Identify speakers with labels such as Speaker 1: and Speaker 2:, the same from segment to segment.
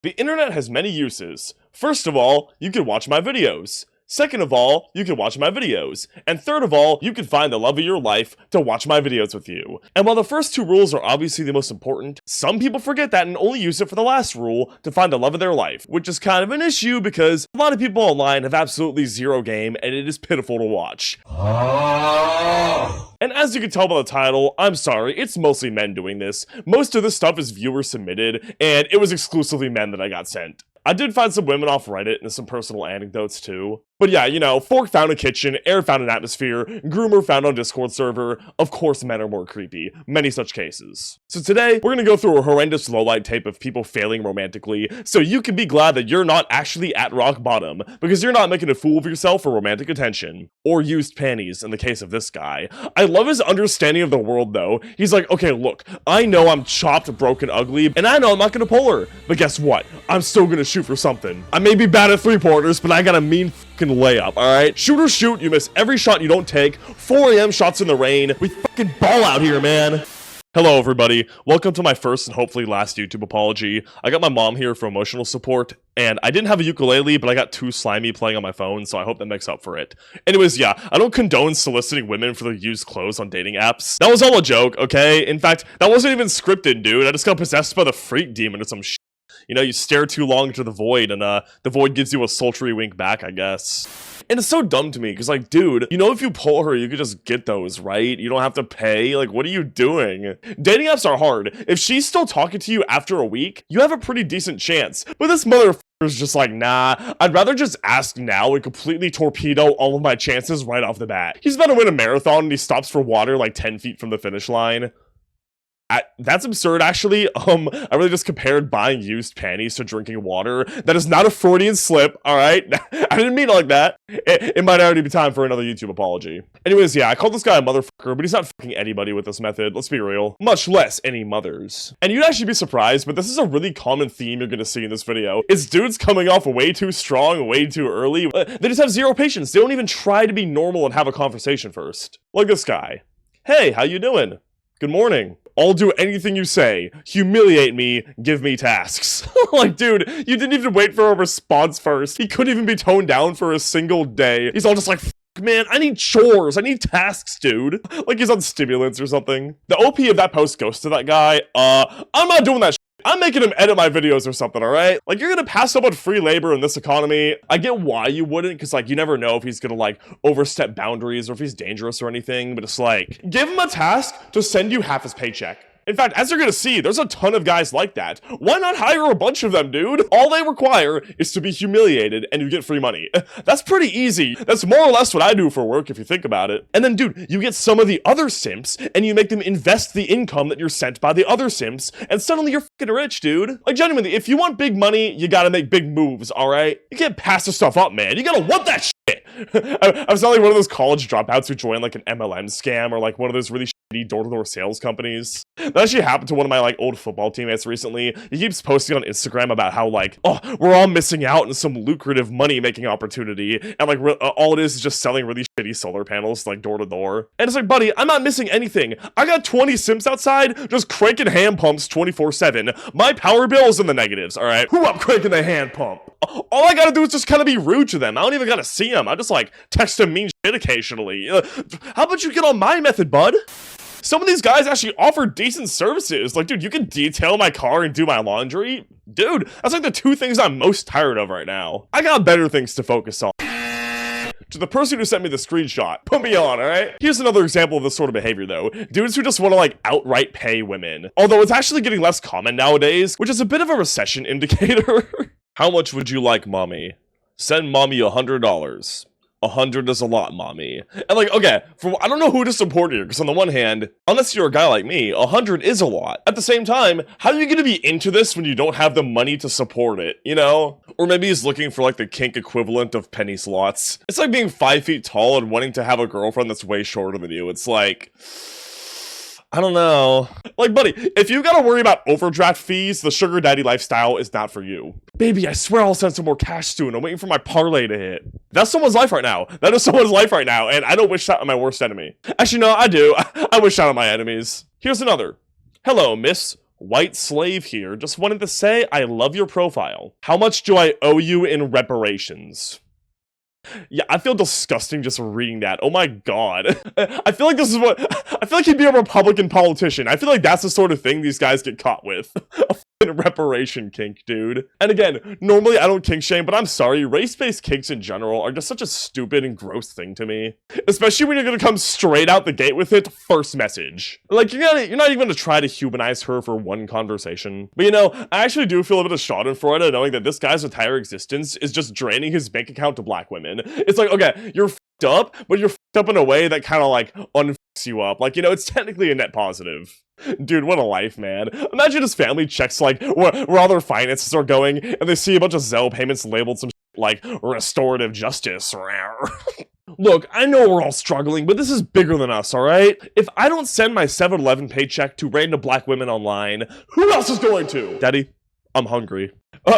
Speaker 1: The internet has many uses. First of all, you can watch my videos. Second of all, you can watch my videos. And third of all, you can find the love of your life to watch my videos with you. And while the first two rules are obviously the most important, some people forget that and only use it for the last rule to find the love of their life, which is kind of an issue because a lot of people online have absolutely zero game and it is pitiful to watch. And as you can tell by the title, I'm sorry, it's mostly men doing this. Most of this stuff is viewer submitted, and it was exclusively men that I got sent. I did find some women off Reddit and some personal anecdotes too. But yeah, you know, Fork found a kitchen, Air found an atmosphere, Groomer found on Discord server. Of course men are more creepy. Many such cases. So today, we're gonna go through a horrendous lowlight tape of people failing romantically, so you can be glad that you're not actually at rock bottom, because you're not making a fool of yourself for romantic attention. Or used panties, in the case of this guy. I love his understanding of the world though. He's like, okay look, I know I'm chopped, broken, ugly, and I know I'm not gonna pull her. But guess what? I'm still gonna shoot for something. I may be bad at three-pointers, but I got a mean fucking layup, alright? Shoot or shoot, you miss every shot you don't take. 4 AM shots in the rain. We fucking ball out here, man. Hello everybody, welcome to my first and hopefully last YouTube apology. I got my mom here for emotional support, and I didn't have a ukulele, but I got too slimy playing on my phone, so I hope that makes up for it. Anyways, yeah, I don't condone soliciting women for their used clothes on dating apps. That was all a joke, okay? In fact, that wasn't even scripted, dude. I just got possessed by the freak demon or some shit. You know, you stare too long into the void, and the void gives you a sultry wink back, I guess. And it's so dumb to me, because like, dude, you know if you pull her, you could just get those, right? You don't have to pay, like, what are you doing? Dating apps are hard. If she's still talking to you after a week, you have a pretty decent chance. But this motherfucker's just like, nah, I'd rather just ask now and completely torpedo all of my chances right off the bat. He's about to win a marathon and he stops for water like 10 feet from the finish line. That's absurd, actually. I really just compared buying used panties to drinking water. That is not a Freudian slip, alright? I didn't mean it like that. It might already be time for another YouTube apology. Anyways, yeah, I called this guy a motherfucker, but he's not fucking anybody with this method, let's be real. Much less any mothers. And you'd actually be surprised, but this is a really common theme you're gonna see in this video. It's dudes coming off way too strong, way too early. They just have zero patience. They don't even try to be normal and have a conversation first. Like this guy. Hey, how you doing? Good morning. I'll do anything you say. Humiliate me, give me tasks. Like, dude, you didn't even wait for a response first. He couldn't even be toned down for a single day. He's all just like, man, I need chores. I need tasks, dude. Like he's on stimulants or something. The OP of that post goes to that guy. I'm not doing that shit. I'm making him edit my videos or something, alright? Like, you're gonna pass up on free labor in this economy. I get why you wouldn't, because, like, you never know if he's gonna, like, overstep boundaries or if he's dangerous or anything, but it's like, give him a task to send you half his paycheck. In fact, as you're gonna see, there's a ton of guys like that. Why not hire a bunch of them, dude? All they require is to be humiliated and you get free money. That's pretty easy. That's more or less what I do for work if you think about it. And then, dude, you get some of the other simps and you make them invest the income that you're sent by the other simps and suddenly you're fucking rich, dude. Like, genuinely, if you want big money, you gotta make big moves, alright? You can't pass the stuff up, man. You gotta want that shit. I was not like one of those college dropouts who joined like an MLM scam or like one of those really shitty door-to-door sales companies. That actually happened to one of my like old football teammates recently. He keeps posting on Instagram about how like, oh, we're all missing out on some lucrative money-making opportunity, and like all it is just selling really shitty solar panels like door-to-door. And it's like, buddy, I'm not missing anything. I got 20 simps outside just cranking hand pumps 24/7. My power bill is in the negatives, alright? Who up cranking the hand pump? All I gotta do is just kind of be rude to them. I don't even gotta see them. I just like text them mean shit occasionally. How about you get on my method, bud? Some of these guys actually offer decent services. Like, dude, you can detail my car and do my laundry. Dude, that's like the two things I'm most tired of right now. I got better things to focus on. To the person who sent me the screenshot, put me on, alright? Here's another example of this sort of behavior though. Dudes who just want to like outright pay women. Although it's actually getting less common nowadays, which is a bit of a recession indicator. How much would you like, mommy? Send mommy $100. 100 is a lot, mommy. And like, okay, I don't know who to support here, because on the one hand, unless you're a guy like me, 100 is a lot. At the same time, how are you gonna be into this when you don't have the money to support it, you know? Or maybe he's looking for like the kink equivalent of penny slots. It's like being 5 feet tall and wanting to have a girlfriend that's way shorter than you. It's like, I don't know. Like, buddy, if you gotta worry about overdraft fees, the sugar daddy lifestyle is not for you. Baby, I swear I'll send some more cash soon. I'm waiting for my parlay to hit. That's someone's life right now. That is someone's life right now, and I don't wish that on my worst enemy. Actually, no, I do. I wish that on my enemies. Here's another. Hello, miss. White slave here. Just wanted to say I love your profile. How much do I owe you in reparations? Yeah, I feel disgusting just reading that. Oh my god. I feel like this is what... I feel like he'd be a Republican politician. I feel like that's the sort of thing these guys get caught with. A fucking reparation kink, dude. And again, normally I don't kink shame, but I'm sorry, race-based kinks in general are just such a stupid and gross thing to me. Especially when you're gonna come straight out the gate with it, first message. Like, you're not even gonna try to humanize her for one conversation. But you know, I actually do feel a bit of schadenfreude knowing that this guy's entire existence is just draining his bank account to black women. It's like, okay, you're f***ed up, but you're f***ed up in a way that kind of like un-f***s you up. Like, you know, it's technically a net positive. Dude, what a life, man. Imagine his family checks like where all their finances are going and they see a bunch of Zelle payments labeled some shit like restorative justice. Look, I know we're all struggling, but this is bigger than us, alright? If I don't send my 7-Eleven paycheck to random black women online, who else is going to? Daddy, I'm hungry.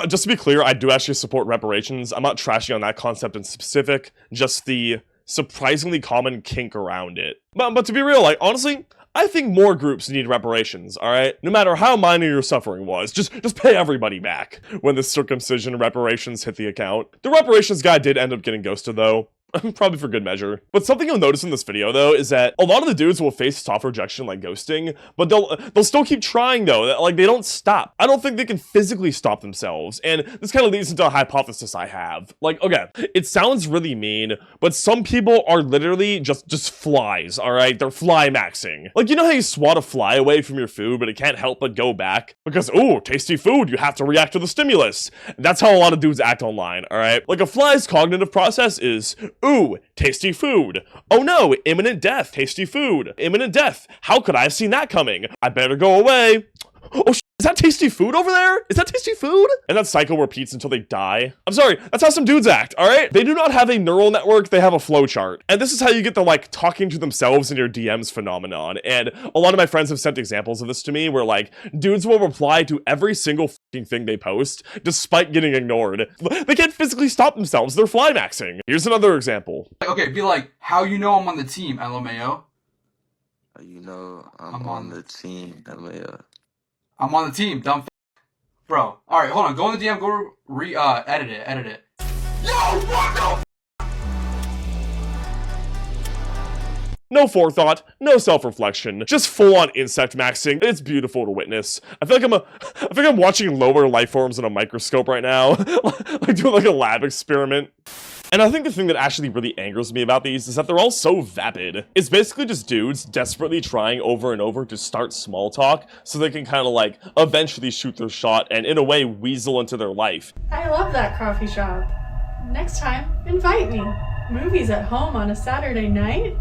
Speaker 1: Just to be clear, I do actually support reparations. I'm not trashing on that concept in specific, just the surprisingly common kink around it. But to be real, like, honestly, I think more groups need reparations, alright? No matter how minor your suffering was, just pay everybody back. When the circumcision reparations hit the account. The reparations guy did end up getting ghosted, though. Probably for good measure. But something you'll notice in this video, though, is that a lot of the dudes will face soft rejection like ghosting, but they'll still keep trying, though. Like, they don't stop. I don't think they can physically stop themselves, and this kind of leads into a hypothesis I have. Like, okay, it sounds really mean, but some people are literally just flies, alright? They're fly maxing. Like, you know how you swat a fly away from your food, but it can't help but go back? Because, ooh, tasty food, you have to react to the stimulus. That's how a lot of dudes act online, alright? Like, a fly's cognitive process is, ooh, tasty food. Oh no, imminent death, tasty food. Imminent death. How could I have seen that coming? I better go away. Oh, is that tasty food over there? Is that tasty food? And that cycle repeats until they die. I'm sorry, that's how some dudes act, alright? They do not have a neural network, they have a flowchart. And this is how you get the, like, talking to themselves in your DMs phenomenon. And a lot of my friends have sent examples of this to me where, like, dudes will reply to every single fucking thing they post, despite getting ignored. They can't physically stop themselves, they're fly maxing. Here's another example.
Speaker 2: Okay, be like, how you know I'm on the team, LMAO?
Speaker 3: You know, I'm on the team, LMAO.
Speaker 2: I'm on the team, dumb f***. Bro, alright, hold on, go in the DM, go edit it. Yo, what the
Speaker 1: No forethought, no self-reflection, just full-on insect maxing. It's beautiful to witness. I feel like I'm watching lower life forms in a microscope right now. Like doing like a lab experiment. And I think the thing that actually really angers me about these is that they're all so vapid. It's basically just dudes desperately trying over and over to start small talk so they can kind of like eventually shoot their shot and in a way weasel into their life.
Speaker 4: I love that coffee shop. Next time, invite me. Movies at home on a Saturday night?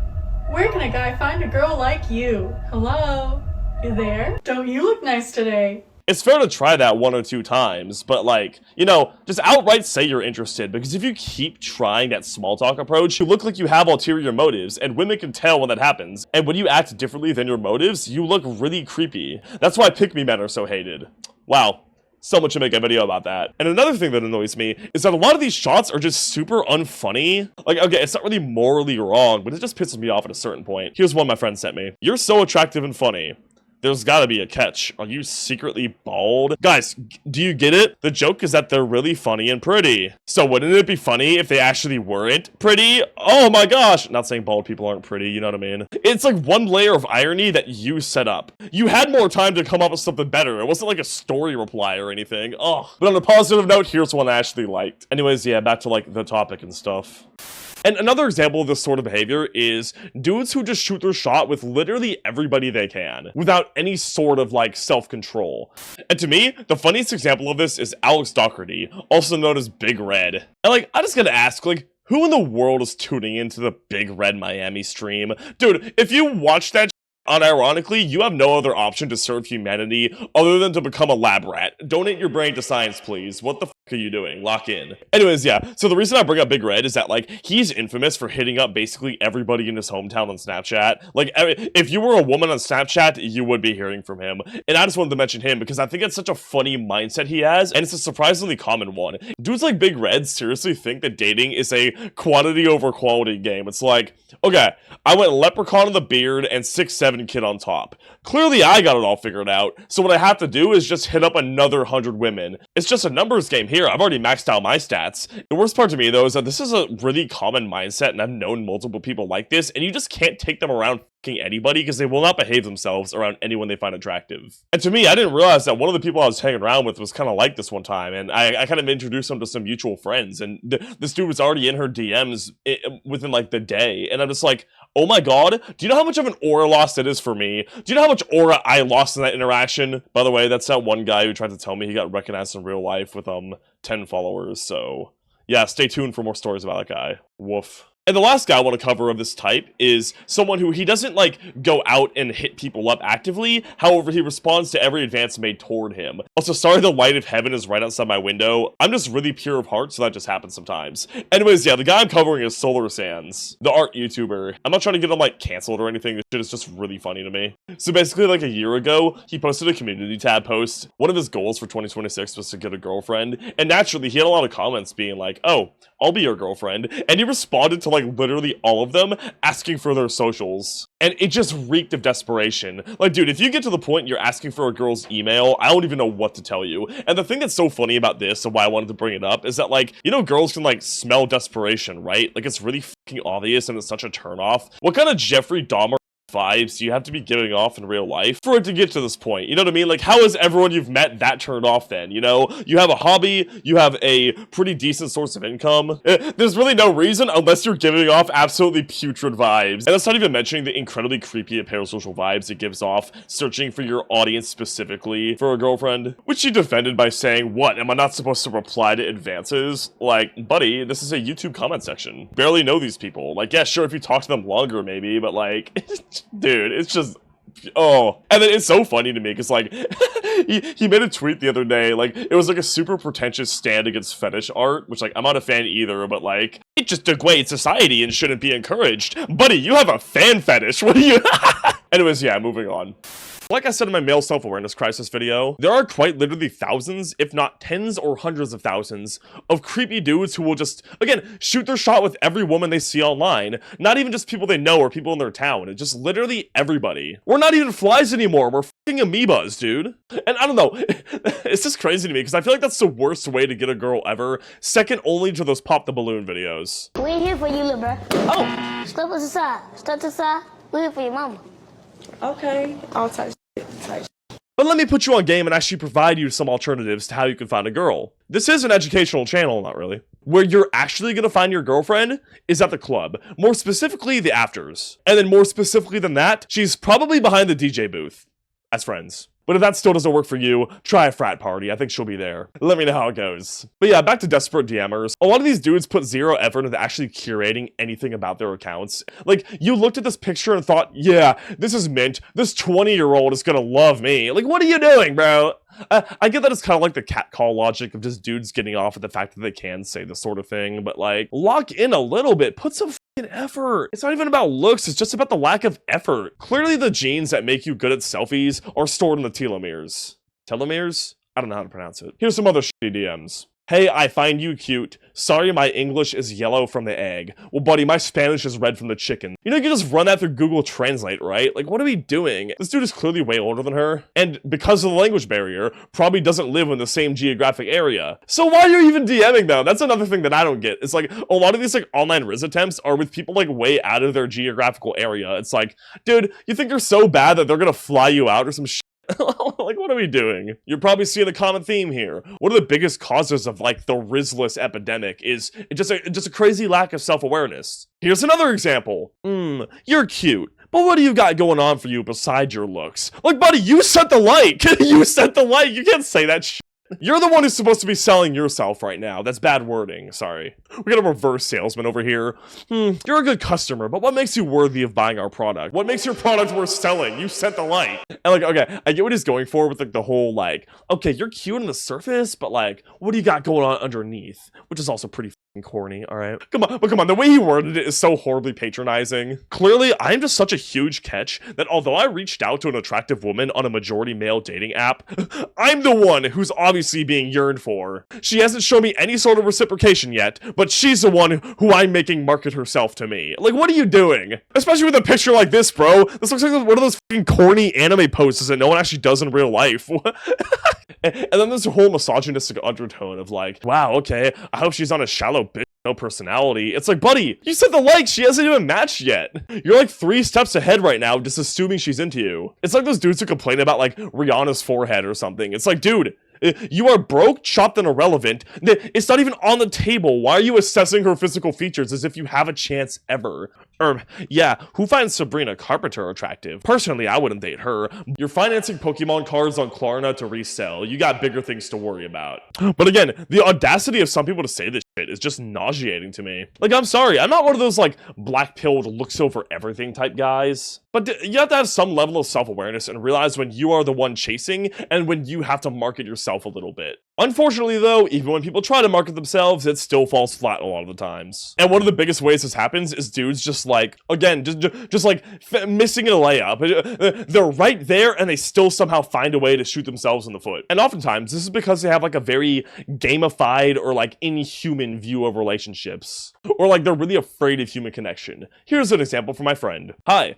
Speaker 4: Where can a guy find a girl like you? Hello? You there? Don't you look nice today?
Speaker 1: It's fair to try that 1 or 2 times, but like, you know, just outright say you're interested, because if you keep trying that small talk approach, you look like you have ulterior motives, and women can tell when that happens. And when you act differently than your motives, you look really creepy. That's why pick-me men are so hated. Wow. Someone should make a video about that. And another thing that annoys me is that a lot of these shots are just super unfunny. Like, okay, it's not really morally wrong, but it just pisses me off at a certain point. Here's one my friend sent me. You're so attractive and funny. There's gotta be a catch. Are you secretly bald? Guys, do you get it? The joke is that they're really funny and pretty. So wouldn't it be funny if they actually weren't pretty? Oh my gosh! Not saying bald people aren't pretty, you know what I mean? It's like one layer of irony that you set up. You had more time to come up with something better. It wasn't like a story reply or anything. Ugh. But on a positive note, here's one I actually liked. Anyways, yeah, back to like the topic and stuff. And another example of this sort of behavior is dudes who just shoot their shot with literally everybody they can, without any sort of, like, self-control. And to me, the funniest example of this is Alex Doherty, also known as Big Red. And, like, I just gotta ask, like, who in the world is tuning into the Big Red Miami stream? Dude, if you watch that unironically, you have no other option to serve humanity other than to become a lab rat. Donate your brain to science, please. What the f are you doing? Lock in. Anyways, yeah, so the reason I bring up Big Red is that, like, he's infamous for hitting up basically everybody in his hometown on Snapchat. Like, if you were a woman on Snapchat, you would be hearing from him. And I just wanted to mention him because I think it's such a funny mindset he has, and it's a surprisingly common one. Dudes like Big Red seriously think that dating is a quantity over quality game. It's like, okay, I went leprechaun on the beard and 6'7" kid on top. Clearly I got it all figured out, so what I have to do is just hit up another 100 women. It's just a numbers game here. I've already maxed out my stats. The worst part to me, though, is that this is a really common mindset, and I've known multiple people like this, and you just can't take them around anybody because they will not behave themselves around anyone they find attractive. And to me, I didn't realize that one of the people I was hanging around with was kind of like this one time, and I kind of introduced him to some mutual friends, and this dude was already in her DMs within like the day, and I'm just like, oh my god, do you know how much of an aura loss it is for me? Do you know how much aura I lost in that interaction? By the way, that's that one guy who tried to tell me he got recognized in real life with 10 followers, so yeah, stay tuned for more stories about that guy. Woof. And the last guy I want to cover of this type is someone who he doesn't, like, go out and hit people up actively. However, he responds to every advance made toward him. Also, sorry the light of heaven is right outside my window. I'm just really pure of heart, so that just happens sometimes. Anyways, yeah, the guy I'm covering is Solar Sands, the art YouTuber. I'm not trying to get him, like, canceled or anything. This shit is just really funny to me. So basically, like, a year ago, he posted a community tab post. One of his goals for 2026 was to get a girlfriend. And naturally, he had a lot of comments being like, oh, I'll be your girlfriend. And he responded to, like, literally all of them asking for their socials. And it just reeked of desperation. Like, dude, if you get to the point you're asking for a girl's email, I don't even know what to tell you. And the thing that's so funny about this, and why I wanted to bring it up, is that, like, you know, girls can, like, smell desperation, right? Like, it's really fucking obvious, and it's such a turnoff. What kind of Jeffrey Dahmer vibes you have to be giving off in real life for it to get to this point? You know what I mean? Like, how is everyone you've met that turned off then? You know, you have a hobby, you have a pretty decent source of income. There's really no reason unless you're giving off absolutely putrid vibes. And that's not even mentioning the incredibly creepy parasocial vibes it gives off searching for your audience specifically for a girlfriend, which she defended by saying, what, am I not supposed to reply to advances? Like, buddy, this is a YouTube comment section. Barely know these people. Like, yeah, sure, if you talk to them longer maybe, but like, dude, it's just, oh. And then it's so funny to me because, like, he made a tweet the other day, like, it was like a super pretentious stand against fetish art, which, like, I'm not a fan either, but like, it just degrades society and shouldn't be encouraged. Buddy, you have a fan fetish, what do you? Anyways, yeah, moving on. Like I said in my male self-awareness crisis video, there are quite literally thousands, if not tens or hundreds of thousands, of creepy dudes who will just, again, shoot their shot with every woman they see online. Not even just people they know or people in their town. It's just literally everybody. We're not even flies anymore. We're fucking amoebas, dude. And I don't know, it's just crazy to me because I feel like that's the worst way to get a girl ever, second only to those pop the balloon videos.
Speaker 5: We ain't here for you, little bro. Oh! Step us aside. Step aside. We're here for your mama.
Speaker 6: Okay, all types.
Speaker 1: But let me put you on game and actually provide you some alternatives to how you can find a girl. This is an educational channel, not really. Where you're actually going to find your girlfriend is at the club. More specifically, the afters. And then more specifically than that, she's probably behind the DJ booth. As friends. But if that still doesn't work for you, try a frat party. I think she'll be there. Let me know how it goes. But yeah, back to desperate DMers. A lot of these dudes put zero effort into actually curating anything about their accounts. Like, you looked at this picture and thought, yeah, this is mint. This 20-year-old is gonna love me. Like, what are you doing, bro? I get that it's kind of like the catcall logic of just dudes getting off at the fact that they can say this sort of thing, but like, lock in a little bit, put some fucking effort. It's not even about looks, it's just about the lack of effort. Clearly the genes that make you good at selfies are stored in the telomeres. Telomeres? I don't know how to pronounce it. Here's some other shitty DMs. Hey, I find you cute. Sorry my English is yellow from the egg. Well, buddy, my Spanish is red from the chicken. You know, you can just run that through Google Translate, right? Like, what are we doing? This dude is clearly way older than her, and because of the language barrier, probably doesn't live in the same geographic area. So why are you even DMing them? That's another thing that I don't get. It's like, a lot of these, like, online Rizz attempts are with people, like, way out of their geographical area. It's like, dude, you think you're so bad that they're gonna fly you out or some shit? Like, what are we doing? You're probably seeing a common theme here. One of the biggest causes of, like, the Rizzless epidemic is just a crazy lack of self-awareness. Here's another example. You're cute, but what do you got going on for you besides your looks? Like, buddy, you set the light. You set the light. You can't say that shit. You're the one who's supposed to be selling yourself right now. That's bad wording, sorry. We got a reverse salesman over here. You're a good customer, but what makes you worthy of buying our product? What makes your product worth selling? You set the light. And like, okay, I get what he's going for with like the whole like, okay, you're cute on the surface, but like, what do you got going on underneath? Which is also pretty corny, all right? Come on, but come on, the way he worded it is so horribly patronizing. Clearly, I'm just such a huge catch that although I reached out to an attractive woman on a majority male dating app, I'm the one who's obviously being yearned for. She hasn't shown me any sort of reciprocation yet, but she's the one who I'm making market herself to me. Like, what are you doing? Especially with a picture like this, bro. This looks like one of those fucking corny anime poses that no one actually does in real life. And then there's a whole misogynistic undertone of like, wow, okay, I hope she's not a shallow bitch, no personality. It's like, buddy, you said the like, she hasn't even matched yet. You're like 3 steps ahead right now, just assuming she's into you. It's like those dudes who complain about like Rihanna's forehead or something. It's like, dude, you are broke, chopped, and irrelevant. It's not even on the table. Why are you assessing her physical features as if you have a chance ever? Yeah, who finds Sabrina Carpenter attractive? Personally, I wouldn't date her. You're financing Pokemon cards on Klarna to resell. You got bigger things to worry about. But again, the audacity of some people to say this shit is just nauseating to me. Like, I'm sorry, I'm not one of those like black-pilled looks over everything type guys. But you have to have some level of self-awareness and realize when you are the one chasing and when you have to market yourself a little bit. Unfortunately though, even when people try to market themselves, it still falls flat a lot of the times. And one of the biggest ways this happens is dudes just like, again, just like missing a layup. They're right there and they still somehow find a way to shoot themselves in the foot. And oftentimes this is because they have like a very gamified or like inhuman view of relationships. Or like they're really afraid of human connection. Here's an example from my friend. Hi.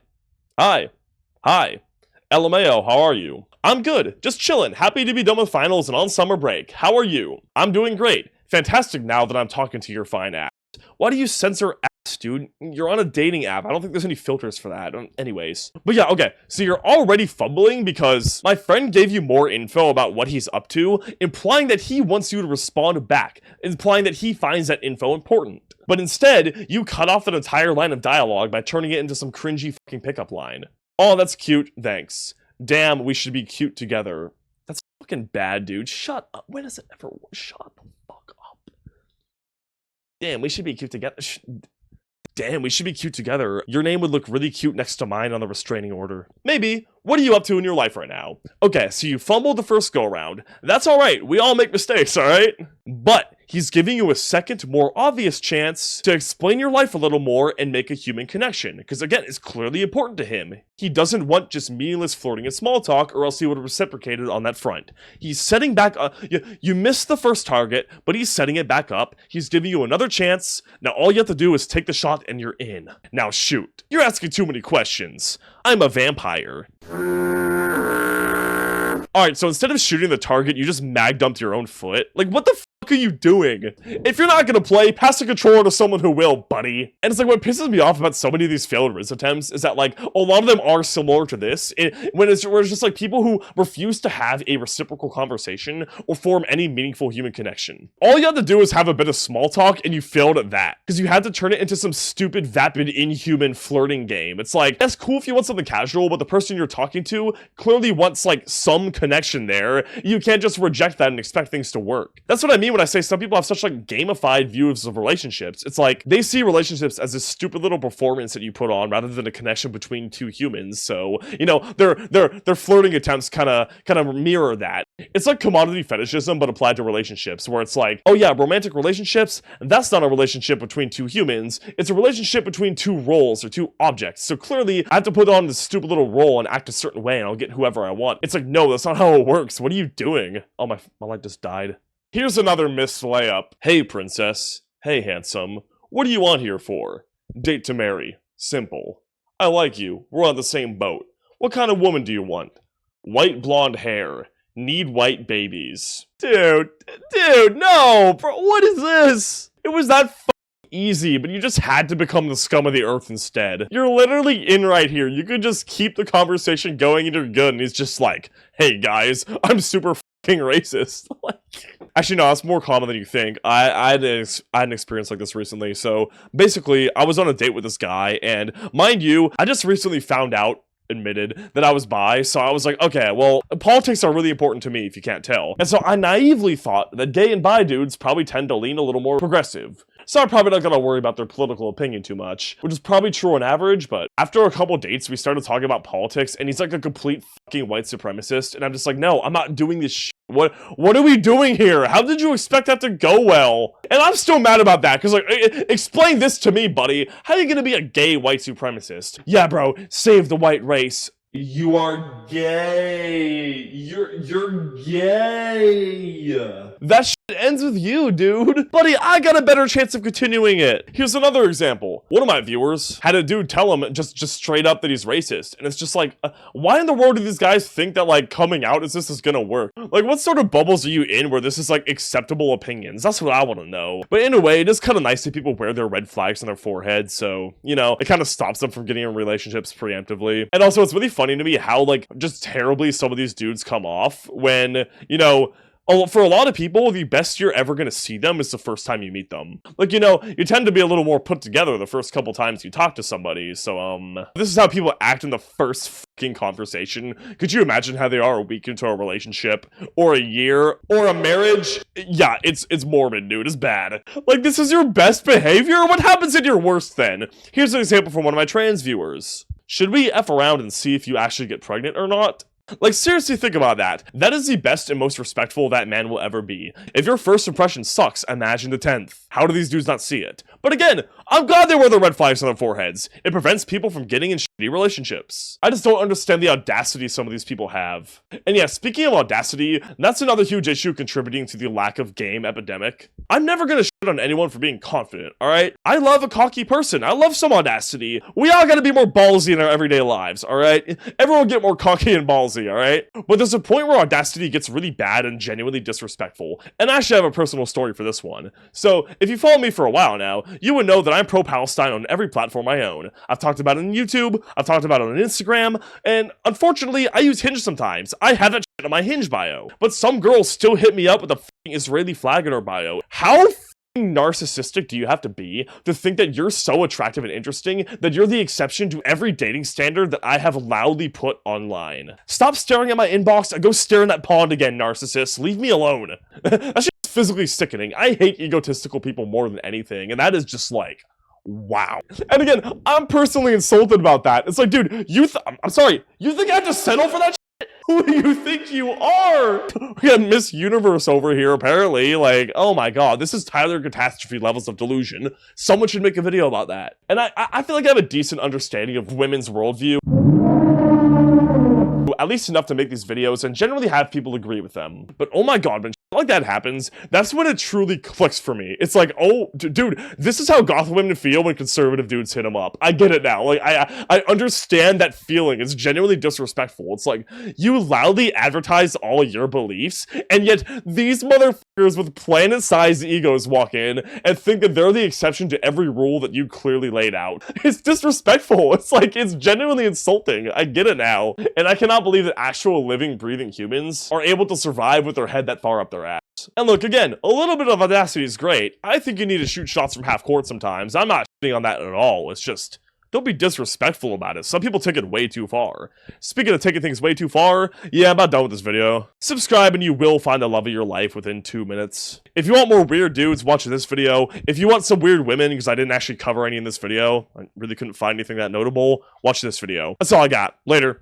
Speaker 1: LMAO, how are you? I'm good, just chillin', happy to be done with finals and on summer break. How are you? I'm doing great. Fantastic now that I'm talking to your fine ass. Why do you censor ass, dude? You're on a dating app. I don't think there's any filters for that. Anyways. But yeah, okay. So you're already fumbling because my friend gave you more info about what he's up to, implying that he wants you to respond back, implying that he finds that info important. But instead, you cut off an entire line of dialogue by turning it into some cringy fucking pickup line. Oh, that's cute, thanks. Damn, we should be cute together. That's fucking bad, dude. Shut up. When does it ever... Shut the fuck up. Damn, we should be cute together. Damn, we should be cute together. Your name would look really cute next to mine on the restraining order. Maybe. What are you up to in your life right now? Okay, so you fumbled the first go-around. That's alright, we all make mistakes, alright? But he's giving you a second, more obvious chance to explain your life a little more and make a human connection. Because again, it's clearly important to him. He doesn't want just meaningless flirting and small talk, or else he would have reciprocated on that front. He's setting back up. You missed the first target, but he's setting it back up. He's giving you another chance. Now all you have to do is take the shot and you're in. Now shoot. You're asking too many questions. I'm a vampire. Alright, so instead of shooting the target, you just mag dumped your own foot? Like, what the fuck are you doing? If you're not gonna play, pass the controller to someone who will, buddy. And it's like, what pisses me off about so many of these failed Rizz attempts is that, like, a lot of them are similar to this, where it's just, like, people who refuse to have a reciprocal conversation or form any meaningful human connection. All you have to do is have a bit of small talk, and you failed at that. Because you had to turn it into some stupid, vapid, inhuman flirting game. It's like, that's cool if you want something casual, but the person you're talking to clearly wants, like, some connection there. You can't just reject that and expect things to work. That's what I mean when I say some people have such like gamified views of relationships. It's like they see relationships as this stupid little performance that you put on rather than a connection between two humans. So, you know, their flirting attempts kind of mirror that. It's like commodity fetishism but applied to relationships, where it's like, oh yeah, romantic relationships, that's not a relationship between two humans. It's a relationship between two roles or two objects. So clearly I have to put on this stupid little role and act a certain way and I'll get whoever I want. It's like, no, that's not how it works. What are you doing? Oh, my light just died. Here's another missed layup. Hey, princess. Hey, handsome. What are you on here for? Date to marry. Simple. I like you. We're on the same boat. What kind of woman do you want? White blonde hair. Need white babies. Dude, no! Bro, what is this? It was that easy, but you just had to become the scum of the earth instead. You're literally in right here. You could just keep the conversation going and you're good, and he's just like, hey guys, I'm super fucking racist. Like, actually no, it's more common than you think. I had an experience like this recently. So basically, I was on a date with this guy, and mind you, I just recently found out admitted that I was bi, so I was like, okay, well, politics are really important to me if you can't tell. And so I naively thought that gay and bi dudes probably tend to lean a little more progressive. So I'm probably not gonna worry about their political opinion too much, which is probably true on average, but after a couple dates, we started talking about politics, and he's like a complete fucking white supremacist, and I'm just like, no, I'm not doing this shit. What are we doing here? How did you expect that to go well? And I'm still mad about that, because like, explain this to me, buddy. How are you gonna be a gay white supremacist? Yeah, bro, save the white race. You are gay. You're gay. That shit ends with you, dude. Buddy, I got a better chance of continuing it. Here's another example. One of my viewers had a dude tell him just straight up that he's racist. And it's just like, why in the world do these guys think that like coming out as this is gonna work? Like, what sort of bubbles are you in where this is like acceptable opinions? That's what I want to know. But in a way, it is kind of nice that people wear their red flags on their forehead. So, you know, it kind of stops them from getting in relationships preemptively. And also, it's really funny to me how like just terribly some of these dudes come off when, you know, for a lot of people, the best you're ever going to see them is the first time you meet them. Like, you know, you tend to be a little more put together the first couple times you talk to somebody. So, this is how people act in the first fucking conversation. Could you imagine how they are a week into a relationship or a year or a marriage? Yeah, it's morbid, dude. It's bad. Like, this is your best behavior? What happens in your worst then? Here's an example from one of my trans viewers. Should we F around and see if you actually get pregnant or not? Like, seriously, think about that. That is the best and most respectful that man will ever be. If your first impression sucks, imagine the 10th. How do these dudes not see it? But again, I'm glad they wear the red flags on their foreheads. It prevents people from getting in shitty relationships. I just don't understand the audacity some of these people have. And yeah, speaking of audacity, that's another huge issue contributing to the lack of game epidemic. I'm never gonna shit on anyone for being confident, alright? I love a cocky person. I love some audacity. We all gotta be more ballsy in our everyday lives, alright? Everyone get more cocky and ballsy, alright? But there's a point where audacity gets really bad and genuinely disrespectful. And I actually have a personal story for this one. So, if you follow me for a while now, you would know that I'm pro-Palestine on every platform I own. I've talked about it on YouTube, I've talked about it on Instagram, and unfortunately, I use Hinge sometimes. I have that shit on my Hinge bio. But some girls still hit me up with a f***ing Israeli flag in her bio. How narcissistic do you have to be to think that you're so attractive and interesting that you're the exception to every dating standard that I have loudly put online? Stop staring at my inbox and go stare in that pond again, narcissist. Leave me alone. That's just physically sickening. I hate egotistical people more than anything, and that is just like, wow. And again, I'm personally insulted about that. It's like, dude, I'm sorry, you think I have to settle for that shit? Who do you think you are? We got Miss Universe over here, apparently. Like, oh my god, this is Tyler Catastrophe levels of delusion. Someone should make a video about that. And I feel like I have a decent understanding of women's worldview. At least enough to make these videos and generally have people agree with them. But oh my god, when shit like that happens, that's when it truly clicks for me. It's like, oh, dude, this is how goth women feel when conservative dudes hit them up. I get it now. Like, I understand that feeling. It's genuinely disrespectful. It's like, you loudly advertise all your beliefs, and yet these motherfuckers with planet-sized egos walk in and think that they're the exception to every rule that you clearly laid out. It's disrespectful. It's like, it's genuinely insulting. I get it now. And I cannot believe that actual living, breathing humans are able to survive with their head that far up their ass. And look, again, a little bit of audacity is great. I think you need to shoot shots from half court sometimes. I'm not shitting on that at all. It's just, don't be disrespectful about it. Some people take it way too far. Speaking of taking things way too far, yeah, I'm about done with this video. Subscribe and you will find the love of your life within 2 minutes. If you want more weird dudes watching this video, if you want some weird women, because I didn't actually cover any in this video, I really couldn't find anything that notable, watch this video. That's all I got. Later.